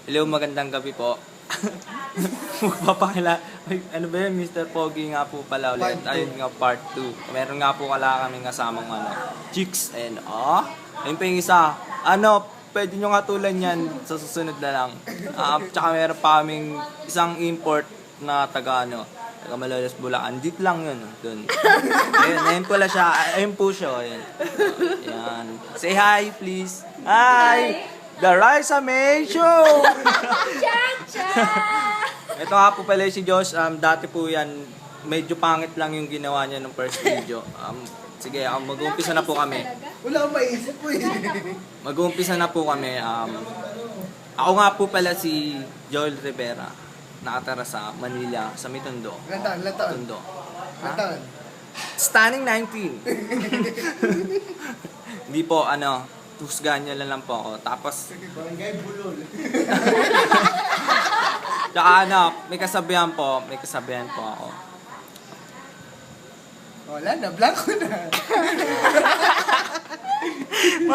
Hello, magandang gabi po. Magpapakila. Ay, ano ba yun, Mr. Pogi nga po pala ulit. Part two. Ayun nga, part 2. Meron nga po kaming kasamang chicks and ayun pa yung isa. Pwede nyo nga tulan yan sa susunod na lang. Tsaka meron pa kaming isang import na taga Malolos, Bulacan. Deep lang yun. Dun. Ayun pala siya. Ayun po siya. Ayun. Ayan. Say hi, please. Hi! The Raisa May Show! Ito nga po pala si Josh. Dati po yan, medyo pangit lang yung ginawa niya nung first video. Sige, mag-uumpisa na po kami. Wala akong maisip po eh. Mag-uumpisa na po kami. Ako nga po pala si Joel Rivera. Nakatara sa Manila, sa Mitondo. Ilan taon? Tondo. Ilan taon? Stunning 19. Hindi po, husgahan niya lang po ako. Tapos, Barangay Bulol. tsaka may kasabihan po ako. Wala na, blanco na.